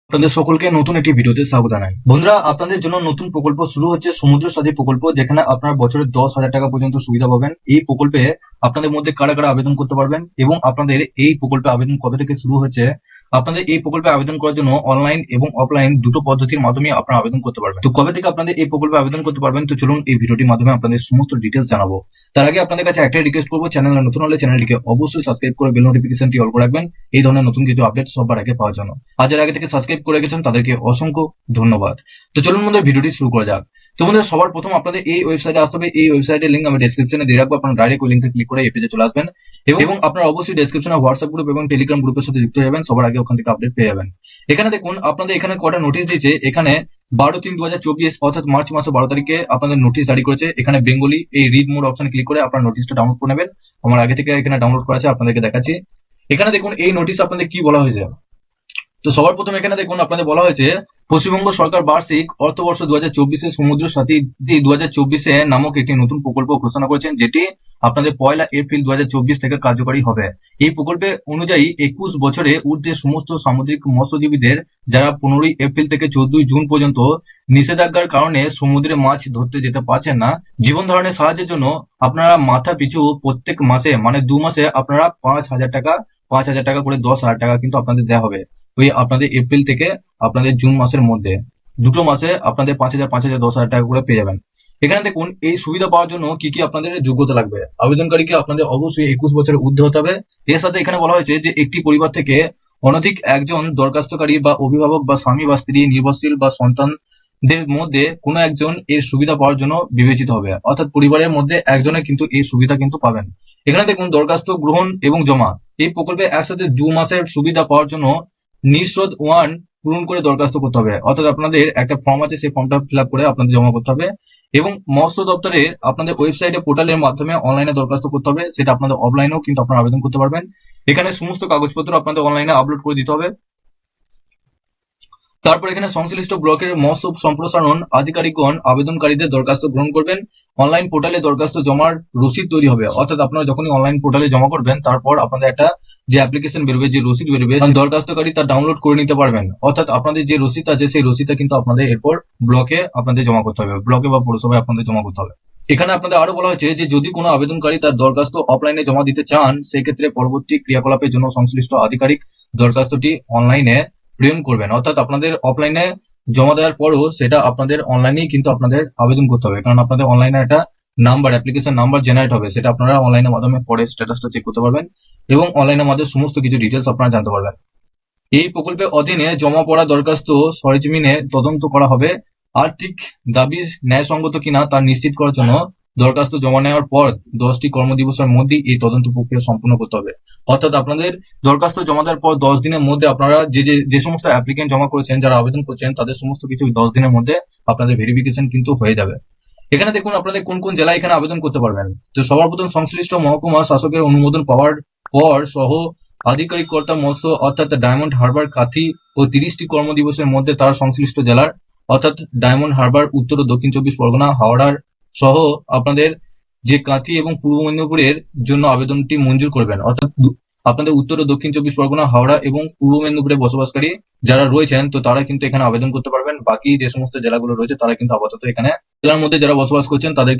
আপনাদের সকলকে নতুন একটি ভিডিওতে স্বাগত জানাই। বন্ধুরা, আপনাদের জন্য নতুন প্রকল্প শুরু হচ্ছে, সমুদ্র সাথী প্রকল্প, যেখানে আপনারা বছরে 10,000 টাকা পর্যন্ত সুবিধা পাবেন। এই প্রকল্পে আপনাদের মধ্যে কারা কারা আবেদন করতে পারবেন এবং আপনাদের এই প্রকল্পে আবেদন কবে থেকে শুরু হচ্ছে, আপনাদের এই প্রকল্পে আবেদন করার জন্য অনলাইন এবং অফলাইন দুটো পদ্ধতির মাধ্যমে আপনারা আবেদন করতে পারবেন। তো কবে থেকে আপনাদের এই প্রকল্পে আবেদন করতে পারবেন, তো চলুন এই ভিডিওটির মাধ্যমে আপনাদের সমস্ত ডিটেলস জানাবো। তার আগে আপনাদের কাছে একটাই রিকোয়েস্ট করবো, চ্যানেলে নতুন হলে চ্যানেলটিকে অবশ্যই সাবস্ক্রাইব করে বেল নোটিফিকেশনটি অল করে রাখবেন এই ধরনের নতুন কিছু আপডেট সবার আগে পাওয়ার জন্য। আর যারা আগে থেকে সাবস্ক্রাইব করে গেছেন তাদেরকে অসংখ্য ধন্যবাদ। তো চলুন বন্ধুরা, ভিডিওটি শুরু করা যাক। তো বন্ধুরা, সবার প্রথম আপনাদের এই ওয়েবসাইটে আসতে হবে। এই ওয়েবসাইটের লিঙ্ক আমি ডেসক্রিপশনে দিয়ে রাখবো, আপনারা ডাইরেক্ট ওই লিঙ্কে ক্লিক করে এই পেজে চলে আসবেন এবং আপনারা অবশ্যই ডেসক্রিপশনে হোয়াটসঅ্যাপ গ্রুপ এবং টেলিগ্রাম গ্রুপের সাথে যুক্ত হয়ে যাবেন, সবার আগে ওখান থেকে আপডেট পেয়ে যাবেন। এখানে দেখুন আপনাদের এখানে কটা নোটিশ দিয়েছে। এখানে 12/3/2024 অর্থাৎ মার্চ মাসের 12 তারিখে আপনাদের নোটিশ জারি করেছে। এখানে বেঙ্গলি, এই রিড মোড অপশনে ক্লিক করে আপনার নোটিশটা ডাউনলোড করে নেবেন। আমার আগে থেকে এখানে ডাউনলোড করা আছে, আপনাদেরকে দেখাচ্ছি। এখানে দেখুন এই নোটিশ আপনাদের কি বলা হয়েছে। তো সবার প্রথম এখানে দেখুন আপনাদের বলা হয়েছে, পশ্চিমবঙ্গ সরকার বার্ষিক অর্থবর্ষ 2024-এ সমুদ্র সাথী 2024 নামক একটি নতুন প্রকল্প ঘোষণা করেছেন, যেটি আপনাদের 1 এপ্রিল 2024 থেকে কার্যকরী হবে। এই প্রকল্পে অনুযায়ী 21 বছরে ঊর্ধ্বে সমস্ত সামুদ্রিক মৎস্যজীবীদের যারা 15 এপ্রিল থেকে 14 জুন পর্যন্ত নিষেধাজ্ঞার কারণে সমুদ্রে মাছ ধরতে যেতে পারছেন না, জীবন ধারণের সাহায্যের জন্য আপনারা মাথা পিছু প্রত্যেক মাসে মানে 2 মাসে আপনারা 5,000 টাকা করে 10,000 টাকা কিন্তু আপনাদের দেওয়া হবে। ওই আপনাদের এপ্রিল থেকে আপনাদের জুন মাসের মধ্যে দুটো মাসে আপনাদের 5,000 10,000 টাকা করে পেয়ে যাবেন। এখানে দেখুন এই সুবিধা পাওয়ার জন্য কি কি আপনাদের যোগ্যতা লাগবে। আবেদনকারীকে আপনাদের অবশ্যই 21 বছরের ঊর্ধ্বে হতে হবে। এর সাথে এখানে বলা হয়েছে যে একটি পরিবার থেকে অনধিক একজন দরখাস্তকারী বা অভিভাবক বা স্বামী বা স্ত্রী, নির্ভরশীল বা সন্তানদের মধ্যে কোনো একজন এর সুবিধা পাওয়ার জন্য বিবেচিত হবে, অর্থাৎ পরিবারের মধ্যে একজনের কিন্তু এই সুবিধা কিন্তু পাবেন। এখানে দেখুন দরখাস্ত গ্রহণ এবং জমা। এই প্রকল্পে একসাথে 2 মাসের সুবিধা পাওয়ার জন্য নিঃশোধ 1 পূরণ করে দরখাস্ত করতে হবে, অর্থাৎ আপনাদের একটা ফর্ম আছে, সেই ফর্মটা ফিল আপ করে আপনাদের জমা করতে হবে এবং মৎস্য দপ্তরে আপনাদের ওয়েবসাইটে পোর্টালের মাধ্যমে অনলাইনে দরখাস্ত করতে হবে। সেটা আপনাদের অফলাইনেও কিন্তু আপনারা আবেদন করতে পারবেন। এখানে সমস্ত কাগজপত্র আপনাদের অনলাইনে আপলোড করে দিতে হবে। তারপর এখানে সংশ্লিষ্ট ব্লকের মৎস্য সম্প্রসারণ আধিকারিকগণ আবেদনকারীদের দরখাস্ত গ্রহণ করবেন। অনলাইন পোর্টালে দরখাস্ত জমার রসিদ তৈরি হবে, অর্থাৎ আপনারা যখনই অনলাইন পোর্টালে জমা করবেন তারপর আপনাদের একটা যে অ্যাপ্লিকেশন বেরোবে, যে রসিদ বেরোবে, দরখাস্তকারী তা ডাউনলোড করে নিতে পারবেন। অর্থাৎ আপনাদের যে রসিদ আছে সেই রসিদটা কিন্তু আপনাদের এরপর ব্লকে আপনাদের জমা করতে হবে, ব্লকে বা পৌরসভায় আপনাদের জমা করতে হবে। এখানে আপনাদের আরো বলা হয়েছে যে যদি কোনো আবেদনকারী তার দরখাস্ত অফলাইনে জমা দিতে চান, সেক্ষেত্রে পরবর্তী ক্রিয়াকলাপের জন্য সংশ্লিষ্ট আধিকারিক দরখাস্তটি অনলাইনে প্রেরণ করবেন, অর্থাৎ আপনাদের অফলাইনে জমা দেওয়ার পরও সেটা আপনাদের অনলাইনেই কিন্তু আপনাদের আবেদন করতে হবে, কারণ আপনাদের অনলাইনে একটা নাম্বার, অ্যাপ্লিকেশন নাম্বার জেনারেট হবে, সেটা আপনারা অনলাইনের মাধ্যমে পরে স্ট্যাটাসটা চেক করতে পারবেন এবং অনলাইনের মাধ্যমে সমস্ত কিছু ডিটেলস আপনারা জানতে পারবেন। এই প্রকল্পের অধীনে জমা পড়া দরখাস্ত সরেজমিনে তদন্ত করা হবে। আর্থিক দাবি ন্যায়সঙ্গত কিনা তা নিশ্চিত করার জন্য দরখাস্ত জমা নেওয়ার পর 10টি কর্মদিবসের মধ্যে এই তদন্ত প্রক্রিয়া সম্পূর্ণ করতে হবে। অর্থাৎ আপনাদের দরখাস্ত জমা দেওয়ার পর 10 দিনের মধ্যে আপনারা যে সমস্ত অ্যাপ্লিকেন্ট জমা করেছেন, যারা আবেদন করছেন, তাদের সমস্ত কিছু 10 দিনের মধ্যে আপনাদের ভেরিফিকেশন কিন্তু হয়ে যাবে। এখানে দেখুন আপনাদের কোন কোন জেলায় এখানে আবেদন করতে পারবেন। তো সবার প্রথম সংশ্লিষ্ট মহকুমা শাসকের অনুমোদন পাওয়ার পর সহ আধিকারিক কর্তা মৎস্য অর্থাৎ ডায়মন্ড হারবার, কাথি ও 30টি কর্মদিবসের মধ্যে তার সংশ্লিষ্ট জেলার অর্থাৎ ডায়মন্ড হারবার, উত্তর ও দক্ষিণ 24 পরগনা, হাওড়ার সহ আপনাদের যে কাঁথি এবং পূর্ব মেদিনীপুরের জন্য আবেদনটি মঞ্জুর করবেন, অর্থাৎ আপনাদের উত্তর ও দক্ষিণ 24 পরগনা, হাওড়া এবং পূর্ব মেদিনীপুরে বসবাসকারী যারা রয়েছেন, তো তারা কিন্তু এখানে আবেদন করতে পারবেন। বাকি যে সমস্ত জেলাগুলো রয়েছে তারা কিন্তু আপাতত এখানে জেলার মধ্যে যারা বসবাস করছেন তারাই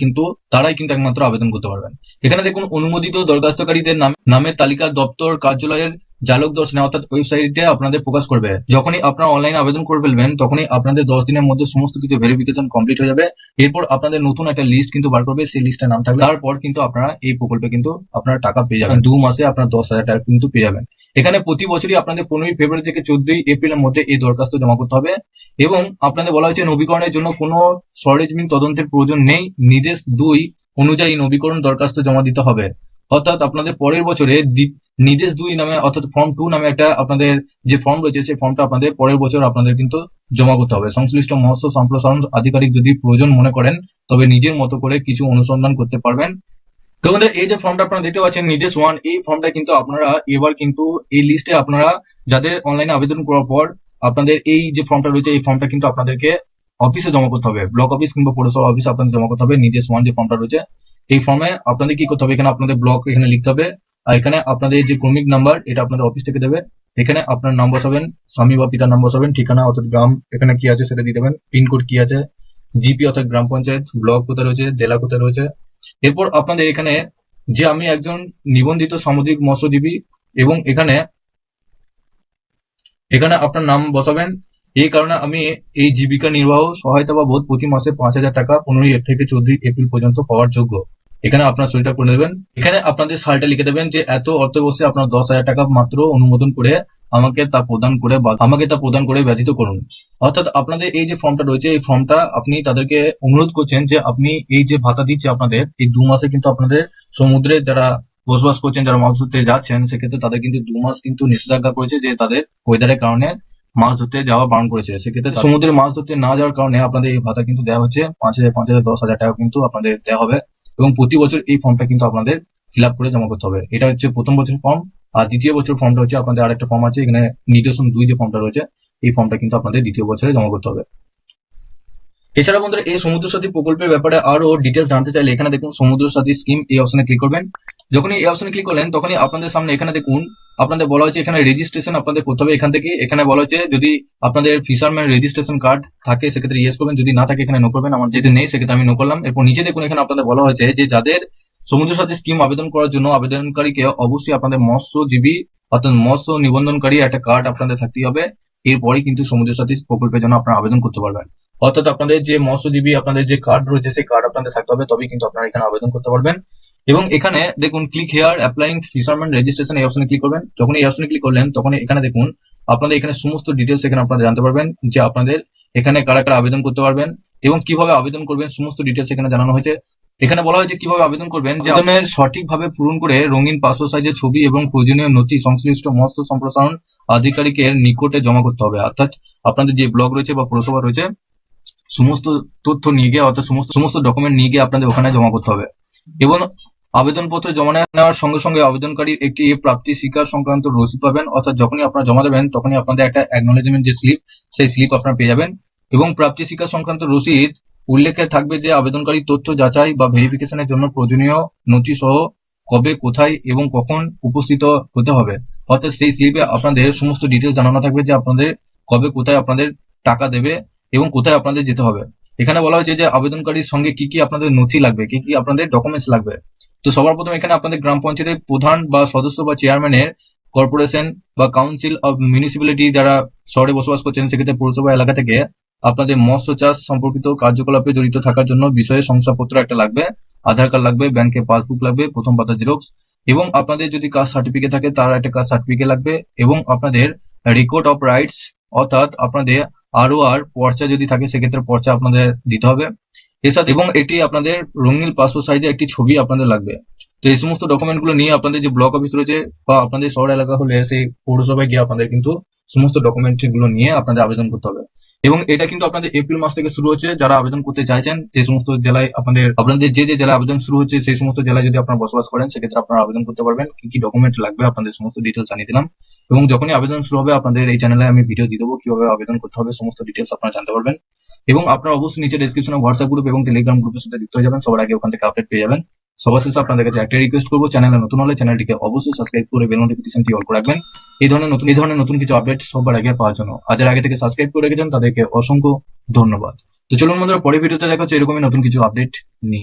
কিন্তু একমাত্র আবেদন করতে পারবেন। এখানে দেখুন অনুমোদিত দরখাস্তকারীদের নামের তালিকা দপ্তর কার্যালয়ের জালক দর্শনে অর্থাৎ ওয়েবসাইটে আপনাদের প্রকাশ করবে। যখনই আপনারা অনলাইনে আবেদন করে ফেলবেন তখনই আপনাদের 10 দিনের মধ্যে সমস্ত কিছু ভেরিফিকেশন কমপ্লিট হয়ে যাবে। এরপর আপনাদের নতুন একটা লিস্ট কিন্তু বার করবে, সেই লিস্টের নাম থাকবে, তারপর কিন্তু আপনারা এই প্রকল্পে কিন্তু আপনারা টাকা পেয়ে যাবেন। 2 মাসে আপনারা 10,000 টাকা কিন্তু পেয়ে যাবেন। এখানে প্রতি বছরই আপনাদের 15 ফেব্রুয়ারি থেকে 14 এপ্রিলের মধ্যে এই দরখাস্ত জমা করতে হবে এবং আপনাদের বলা হয়েছে নবীকরণের জন্য কোনো সরেজমিন তদন্তের প্রয়োজন নেই। নির্দেশ 2 অনুযায়ী নবীকরণ দরখাস্ত জমা দিতে হবে, অর্থাৎ আপনাদের পরের বছরে নির্দেশ 2 নামে অর্থাৎ ফর্ম 2 নামে একটা আপনাদের যে ফর্ম রয়েছে, সেই ফর্মটা আপনাদের পরের বছর আপনাদের কিন্তু জমা করতে হবে। সংশ্লিষ্ট মৎস্য সম্প্রসারণ আধিকারিক যদি প্রয়োজন মনে করেন তবে নিজের মতো করে কিছু অনুসন্ধান করতে পারবেন। তো আমাদের এই যে ফর্মটা আপনারা দেখতে পাচ্ছেন নির্দেশ 1, এই ফর্মটা কিন্তু আপনারা এবার কিন্তু এই লিস্টে আপনারা যাদের অনলাইনে আবেদন করার পর আপনাদের এই যে ফর্মটা রয়েছে, এই ফর্মটা কিন্তু আপনাদেরকে অফিসে জমা করতে হবে, ব্লক অফিস কিংবা পৌরসভা অফিসে আপনাদের জমা করতে হবে। নির্দেশ 1 যে ফর্মটা রয়েছে, এই ফর্মে আপনাদের কি করতে হবে, এখানে আপনাদের ব্লক এখানে লিখতে হবে আর এখানে আপনাদের যে ক্রমিক নাম্বার এটা আপনাদের অফিস থেকে দেবে, এখানে আপনার নাম বসাবেন, স্বামী বা পিতার নাম বসাবেন, ঠিকানা অর্থাৎ গ্রাম এখানে কি আছে সেটা দিয়ে দেবেন, পিনকোড কি আছে, জিপি অর্থাৎ গ্রাম পঞ্চায়েত, ব্লক কোথায় রয়েছে, জেলা কোথায় রয়েছে। এরপর আপনাদের এখানে যে আমি একজন নিবন্ধিত সামুদ্রিক মৎস্যজীবী, এবং এখানে এখানে আপনার নাম বসাবেন। এই কারণে আমি এই জীবিকা নির্বাহ সহায়তা বাবদ প্রতি মাসে 5,000 টাকা 15 থেকে 14 এপ্রিল পর্যন্ত পাওয়ার যোগ্য। এখানে আপনার সইটা করে দেবেন। এখানে আপনাদের সালটা লিখে দেবেন যে এত অর্থ বসে আপনার 10,000 টাকা মাত্র অনুমোদন করে আমাকে তা প্রদান করে ব্যতীত করুন। অর্থাৎ আপনাদের এই যে ফর্মটা রয়েছে, এই ফর্মটা আপনি তাদেরকে অনুরোধ করছেন যে আপনি এই যে ভাতা দিচ্ছে আপনাদের এই 2 মাসে কিন্তু আপনাদের সমুদ্রে যারা বসবাস করছেন, যারা মাছ ধরতে যাচ্ছেন, সেক্ষেত্রে তাদের কিন্তু 2 মাস কিন্তু নিষেধাজ্ঞা করেছে যে তাদের ওয়েদারের কারণে মাছ ধরতে যাওয়া বারণ করেছে। সেক্ষেত্রে সমুদ্রে মাছ ধরতে না যাওয়ার কারণে আপনাদের এই ভাতা কিন্তু দেওয়া হচ্ছে 5,000, 5,000, 10,000 টাকা কিন্তু আপনাদের দেওয়া হবে, এবং প্রতি বছর এই ফর্মটা কিন্তু আপনাদের ফিল আপ করে জমা করতে হবে। এটা হচ্ছে প্রথম বছরের ফর্ম। আর দ্বিতীয় বছর ফর্মটা হচ্ছে আপনাদের আরেকটা ফর্ম আছে, এখানে নির্দেশন 2 যে ফর্মটা রয়েছে, এই ফর্মটা কিন্তু আপনাদের দ্বিতীয় বছরে জমা করতে হবে। এছাড়া বন্ধুরা এই সমুদ্র সাথী প্রকল্পের ব্যাপারে আরো ডিটেলস জানতে চাইলে এখানে দেখুন সমুদ্র সাথী স্কিম, এই অপশনে ক্লিক করবেন। যখনই এই অপশনে ক্লিক করলেন তখনই আপনাদের সামনে এখানে দেখুন আপনাদের বলা হয়েছে এখানে রেজিস্ট্রেশন আপনাদের করতে হবে। এখান থেকে এখানে বলা হয়েছে যদি আপনাদের ফিশারম্যান রেজিস্ট্রেশন কার্ড থাকে সেক্ষেত্রে ইয়েস করবেন, যদি না থাকে এখানে নো করবেন। আমার যেহেতু নেই সেক্ষেত্রে আমি নো করলাম। এরপর নিচে দেখুন এখানে আপনাদের বলা হয়েছে যে যাদের সমুদ্র সাথী স্কিম আবেদন করার জন্য আবেদনকারীকে অবশ্যই আপনাদের মৎস্যজীবী অর্থাৎ মৎস্য নিবন্ধনকারী একটা কার্ড আপনাদের থাকতেই হবে। এরপরই কিন্তু সমুদ্র সাথী প্রকল্পের জন্য আপনারা আবেদন করতে পারবেন। অর্থাৎ আপনাদের যে মৎস্যজীবী আপনাদের যে কার্ড রয়েছে সেই কার্ড আপনাদের থাকতে হবে, তবেই কিন্তু আপনারা এখানে আবেদন করতে পারবেন। এবং এখানে দেখুন click here applying fisherman registration, এই অপশনে ক্লিক করবেন। যখন এই অপশনে ক্লিক করলেন তখন এখানে দেখুন আপনাদের এখানে সমস্ত ডিটেলস এখানে আপনারা জানতে পারবেন যে আপনাদের এখানে কারা কারা আবেদন করতে পারবেন এবং কিভাবে আবেদন করবেন, সমস্ত ডিটেলস এখানে জানানো হয়েছে। এখানে বলা হয়েছে কিভাবে আবেদন করবেন, যে আবেদনের সঠিকভাবে পূরণ করে রঙিন পাসপোর্ট সাইজের ছবি এবং প্রয়োজনীয় নথি সংশ্লিষ্ট মৎস্য সম্প্রসারণ আধিকারিকের নিকটে জমা করতে হবে। অর্থাৎ আপনাদের যে ব্লক রয়েছে বা পৌরসভা রয়েছে সমস্ত তথ্য নিয়ে গিয়ে অর্থাৎ সমস্ত ডকুমেন্ট নিয়ে গিয়ে আপনাদের ওখানে জমা করতে হবে। এবং আবেদনপত্র জমা নেওয়ার সঙ্গে সঙ্গে আবেদনকারীর একটি প্রাপ্তি স্বীকার সংক্রান্ত রসিদ পাবেন। অর্থাৎ যখনই আপনারা জমা দেবেন তখনই আপনাদের একটা অ্যাকনোলেজমেন্ট যে স্লিপ, সেই স্লিপ আপনারা পেয়ে যাবেন। এবং প্রাপ্তি স্বীকার সংক্রান্ত রসিদ উল্লেখে থাকবে যে আবেদনকারী তথ্য যাচাই বা ভেরিফিকেশনের জন্য প্রয়োজনীয় নথি সহ কবে, কোথায় এবং কখন উপস্থিত হতে হবে। অর্থাৎ সেই স্লিপে আপনাদের সমস্ত ডিটেলস জানানো থাকবে যে আপনাদের কবে, কোথায় আপনাদের টাকা দেবে এবং কোথায় আপনাদের যেতে হবে। এখানে বলা হয়েছে যে আবেদনকারীর সঙ্গে কি কি আপনাদের নথি লাগবে, কি কি আপনাদের ডকুমেন্টস লাগবে। তো সবার প্রথমে এখানে আপনাদের গ্রাম পঞ্চায়েতের প্রধান বা সদস্য বা চেয়ারম্যানের, কর্পোরেশন বা কাউন্সিল অব মিউনিসিপ্যালিটি যারা শহরে বসবাস করছেন সেক্ষেত্রে পৌরসভা এলাকা থেকে আপনাদের মৎস্য চাষ সম্পর্কিত কার্যকলাপে জড়িত থাকার জন্য বিষয়ে শংসাপত্র একটা লাগবে, আধার কার্ড লাগবে, ব্যাংকের পাসবুক লাগবে, প্রথম পাতা জেরক্স, এবং আপনাদের যদি কাস্ট সার্টিফিকেট থাকে তার একটা কাস্ট সার্টিফিকেট লাগবে, এবং আপনাদের রেকর্ড অফ রাইটস অর্থাৎ আপনাদের ROR পর্চা যদি থাকে সেক্ষেত্রে পর্চা আপনাদের দিতে হবে এর সাথে, এবং এটি আপনাদের রঙিন পাসপোর্ট সাইজে একটি ছবি আপনাদের লাগবে। তো এই সমস্ত ডকুমেন্ট গুলো নিয়ে আপনাদের যে ব্লক অফিস রয়েছে বা আপনাদের শহর এলাকা হলে সেই পৌরসভায় গিয়ে আপনাদের কিন্তু সমস্ত ডকুমেন্ট গুলো নিয়ে আপনাদের আবেদন করতে হবে। এবং এটা কিন্তু আপনাদের এপ্রিল মাস থেকে শুরু হচ্ছে। যারা আবেদন করতে চাইছেন যে সমস্ত জেলায় আপনাদের যে জেলায় আবেদন শুরু হচ্ছে সেই সমস্ত জেলায় যদি আপনারা বসবাস করেন সেক্ষেত্রে আপনারা আবেদন করতে পারবেন। কি কি ডকুমেন্ট লাগবে আপনাদের সমস্ত ডিটেলস জানিয়ে দিলাম, এবং যখনই আবেদন শুরু হবে আপনাদের এই চ্যানেলে আমি ভিডিও দিয়ে দেবো কিভাবে আবেদন করতে হবে, সমস্ত ডিটেলস আপনারা জানতে পারবেন। এবং আপনারা অবশ্যই নিচে ডেসক্রিপশনে হোয়াটসঅ্যাপ গ্রুপ এবং টেলিগ্রাম গ্রুপের সাথে যুক্ত হয়ে যাবেন, সবার আগে ওখান থেকে আপডেট পেয়ে যাবেন। সবার শেষে আপনাদের কাছে একটা রিকোয়েস্ট করবো, চ্যানেলে নতুন হলে চ্যানেলটিকে অবশ্যই সাবস্ক্রাইব করে বেল নোটিফিকেশনটি অল করে রাখবেন এই ধরনের নতুন কিছু আপডেট সবার আগে পাওয়ার জন্য। আর যারা আগে থেকে সাবস্ক্রাইব করে রেখেছেন তাদেরকে অসংখ্য ধন্যবাদ। তো চলুন বন্ধুরা পরের ভিডিওতে দেখা হচ্ছে এরকমই নতুন কিছু আপডেট নিয়ে।